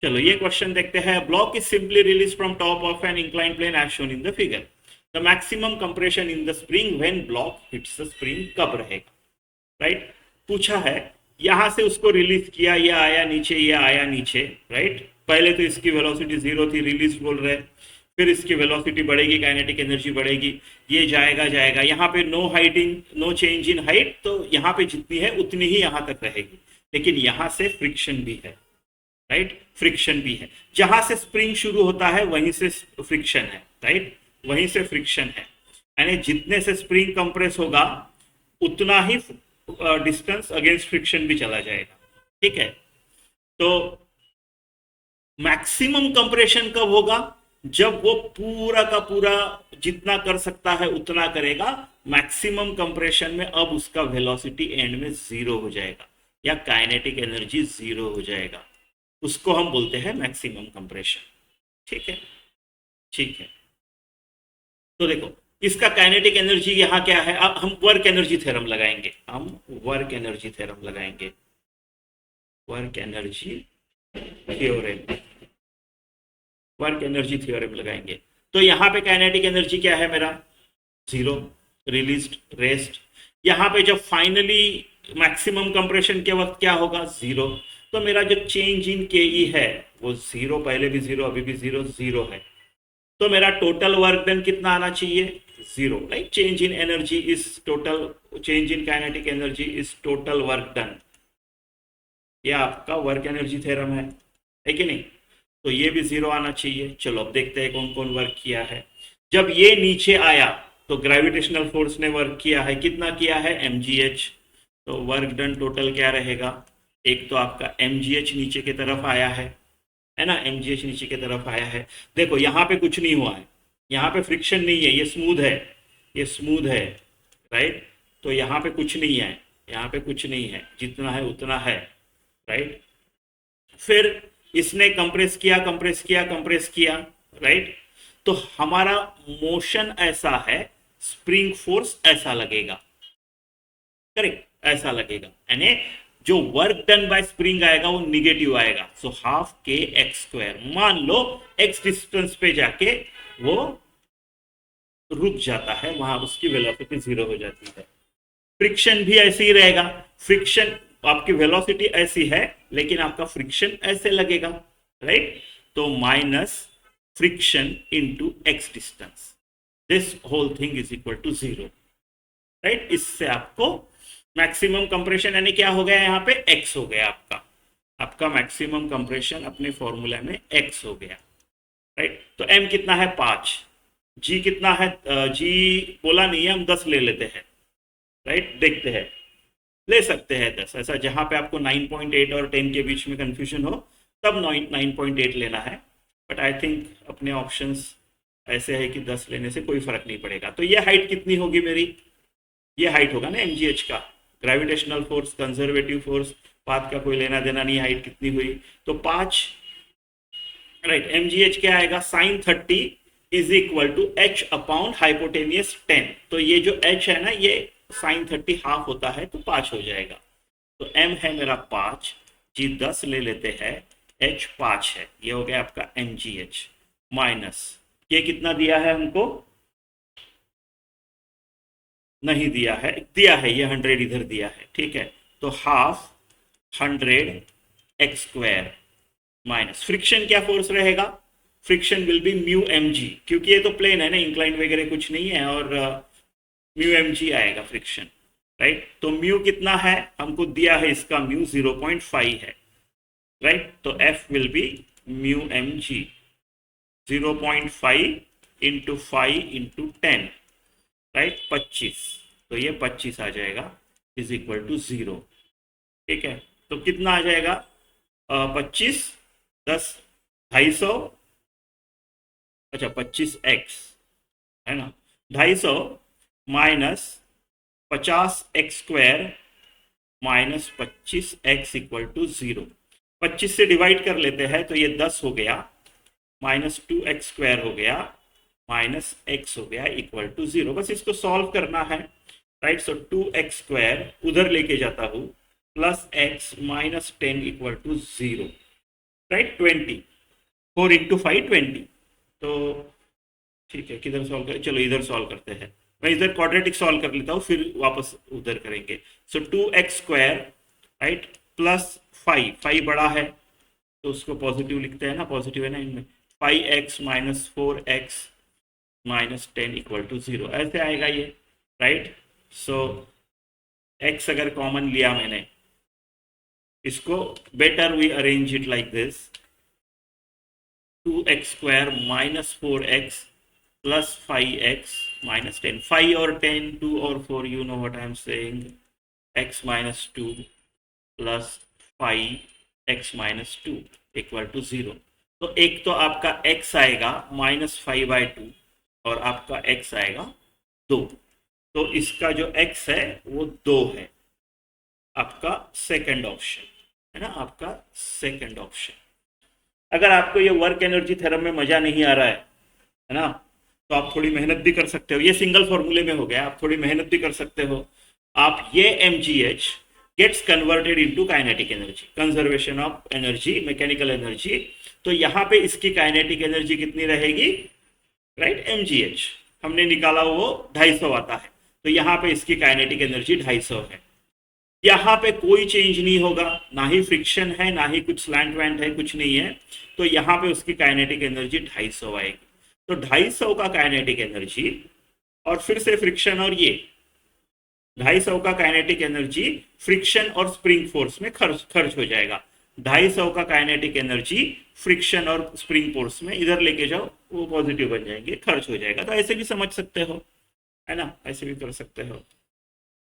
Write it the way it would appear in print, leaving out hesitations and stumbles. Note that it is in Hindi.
चलो ये क्वेश्चन देखते हैं। Block is simply release from top of an incline plane as shown in the figure. The maximum compression in the spring when block hits the spring कब रहेगा? राइट, पूछा है। यहां से उसको रिलीज किया, ये आया नीचे, ये आया नीचे। राइट, पहले तो इसकी वेलोसिटी जीरो थी, रिलीज बोल रहे, फिर इसकी वेलोसिटी बढ़ेगी, काइनेटिक एनर्जी बढ़ेगी, ये जाएगा जाएगा। यहाँ पे no heighting, no change in height, तो यहाँ पे जितनी है उतनी ही यहाँ तक रहेगी। लेकिन यहाँ से फ्रिक्शन भी है। राइट, फ्रिक्शन भी है। जहां से स्प्रिंग शुरू होता है वहीं से फ्रिक्शन है। राइट, वहीं से फ्रिक्शन है, यानी जितने से स्प्रिंग कंप्रेस होगा उतना ही डिस्टेंस अगेंस्ट फ्रिक्शन भी चला जाएगा। ठीक है, तो मैक्सिमम कंप्रेशन कब होगा? जब वो पूरा का पूरा जितना कर सकता है उतना करेगा। मैक्सिमम कंप्रेशन में अब उसका वेलोसिटी एंड में जीरो हो जाएगा या काइनेटिक एनर्जी जीरो हो जाएगा। उसको हम बोलते हैं मैक्सिमम कंप्रेशन। ठीक है, ठीक है। तो देखो, इसका काइनेटिक एनर्जी यहाँ क्या है? अब हम वर्क एनर्जी थ्योरम लगाएंगे, वर्क एनर्जी थ्योरम लगाएंगे, work energy theorem, work energy theorem लगाएंगे। तो यहाँ पे काइनेटिक एनर्जी क्या है मेरा? Zero, released, rest. यहाँ पे जब फाइनली मैक्सिमम कंप्रेशन के वक्त क्या होगा? जीरो। तो मेरा जो चेंज इन के ई है वो जीरो, पहले भी जीरो, अभी भी जीरो, जीरो है। तो मेरा टोटल वर्क डन कितना आना चाहिए? Zero. Like change in energy is total, change in kinetic energy is total work done. ये आपका वर्क एनर्जी थ्योरम है कि नहीं? तो ये भी जीरो आना चाहिए। चलो अब देखते हैं कौन कौन वर्क किया है। जब ये नीचे आया तो ग्रेविटेशनल फोर्स ने वर्क किया है, कितना किया है? mgh। तो वर्क डन टोटल क्या रहेगा? एक तो आपका mgh नीचे की तरफ आया है ना, mgh नीचे की तरफ आया है। देखो यहाँ पे कुछ नहीं हुआ है, यहाँ पे फ्रिक्शन नहीं है, ये स्मूथ है, ये स्मूथ है। राइट, तो यहाँ पे कुछ नहीं है, यहाँ पे कुछ नहीं है, जितना है उतना है। राइट, फिर इसने कंप्रेस किया, कंप्रेस किया, कंप्रेस किया। राइट, तो हमारा मोशन ऐसा है, स्प्रिंग फोर्स ऐसा लगेगा। करेक्ट, ऐसा लगेगा, यानी जो वर्क डन बाय स्प्रिंग आएगा वो निगेटिव आएगा। सो हाफ के एक्स स्क्वायर। मान लो एक्स डिस्टेंस पे जाके वो रुक जाता है, वहां उसकी वेलोसिटी जीरो हो जाती है। फ्रिक्शन भी ऐसे ही रहेगा। फ्रिक्शन, आपकी वेलोसिटी ऐसी है लेकिन आपका फ्रिक्शन ऐसे लगेगा। राइट, तो minus friction into x distance, this whole thing is equal to zero. Right, इससे आपको मैक्सिमम कंप्रेशन यानी क्या हो गया? यहाँ पे एक्स हो गया आपका, आपका मैक्सिमम कंप्रेशन अपने फॉर्मूला में एक्स हो गया। राइट, तो एम कितना है? 5। जी कितना है? जी बोला नहीं है, हम 10 ले लेते हैं। राइट, देखते हैं, ले सकते हैं 10। ऐसा जहां पे आपको 9.8 और 10 के बीच में कंफ्यूजन हो तब 9.8 लेना है। बट आई थिंक अपने ऑप्शंस ऐसे है कि 10 लेने से कोई फर्क नहीं पड़ेगा। तो ये हाइट कितनी होगी मेरी? ये हाइट होगा ना mgh का, gravitational force, conservative force, path का कोई लेना देना नहीं, हाइट कितनी हुई? तो 5। राइट, mgh क्या आएगा? Sine 30 is equal to h upon hypotenuse 10। तो ये जो h है ना, ये साइन 30 हाफ होता है तो 5 हो जाएगा। तो m है मेरा 5, जी 10 ले लेते हैं, h 5 है, ये हो गया आपका mgh। माइनस ये कितना दिया है हमको? नहीं दिया है, दिया है ये 100 इधर दिया है। ठीक है, तो half 100 x square minus friction क्या फोर्स रहेगा? Friction will be mu m g, क्योंकि ये तो प्लेन है ना, इंक्लाइन वगैरह कुछ नहीं है, और म्यू एम जी आएगा फ्रिक्शन। राइट, तो म्यू कितना है हमको दिया है? इसका म्यू 0.5 है। राइट, तो f will be mu m g 0.5 into 5 into 10। Right, 25। तो ये 25 आ जाएगा इज इक्वल टू 0। ठीक है, तो कितना आ जाएगा? 25, 10, 250, अच्छा 25x है ना, 250 minus 50x² minus 25x equal to 0। 25 से डिवाइड कर लेते हैं तो ये 10 हो गया, माइनस 2x² हो गया, माइनस x हो गया इक्वल टू 0। बस इसको सॉल्व करना है। राइट, सो 2x² उधर लेके जाता हूँ, plus x minus 10 equal to 0। Right 20, 4 into 5 20। तो ठीक है, किधर सॉल्व करें, चलो इधर सॉल्व करते हैं। मैं इधर क्वाड्रेटिक सॉल्व कर लेता हूँ, फिर वापस उधर करेंगे। सो 2x² राइट प्लस 5 बड़ा है तो उसको पॉजिटिव लिखते हैं ना, पॉजिटिव है ना इनमें। 5x minus 4x minus 10 equal to 0, ऐसे आएगा ये, राइट। सो x अगर कॉमन लिया मैंने, इसको better we arrange it like this, 2x² minus 4x plus 5x minus 10, 5 और 10, 2 और 4, you know what I am saying, x minus 2 plus 5x minus 2 equal to 0। तो एक तो आपका x आएगा -5/2 और आपका x आएगा 2। तो इसका जो x है वो 2 है, आपका सेकंड ऑप्शन है ना, आपका सेकंड ऑप्शन। अगर आपको ये वर्क एनर्जी थ्योरम में मजा नहीं आ रहा है ना, तो आप थोड़ी मेहनत भी कर सकते हो। ये सिंगल फॉर्मूले में हो गया, आप थोड़ी मेहनत भी कर सकते हो। आप ये mgh gets converted into kinetic energy, conservation of energy, mechanical energy. तो यहाँ पे इसकी काइनेटिक एनर्जी कितनी रहेगी, राइट, mgh हमने निकाला वो 250 आता है, तो यहाँ पे इसकी काइनेटिक एनर्जी 250 है। यहाँ पे कोई चेंज नहीं होगा, ना ही फ्रिक्शन है ना ही कुछ स्लैंट वैंट है, कुछ नहीं है, तो यहाँ पे उसकी काइनेटिक एनर्जी 250 आएगी। तो 250 का काइनेटिक एनर्जी और फिर से फ्रिक्शन, और ये 250 का काइनेटिक एनर्जी फ्रिक्शन और स्प्रिंग फोर्स में खर्च हो जाएगा। 250 का काइनेटिक एनर्जी फ्रिक्शन और स्प्रिंग फोर्स में इधर लेके जाओ, वो पॉजिटिव बन जाएंगे, खर्च हो जाएगा। तो ऐसे भी समझ सकते हो, है ना, ऐसे भी कर सकते हो।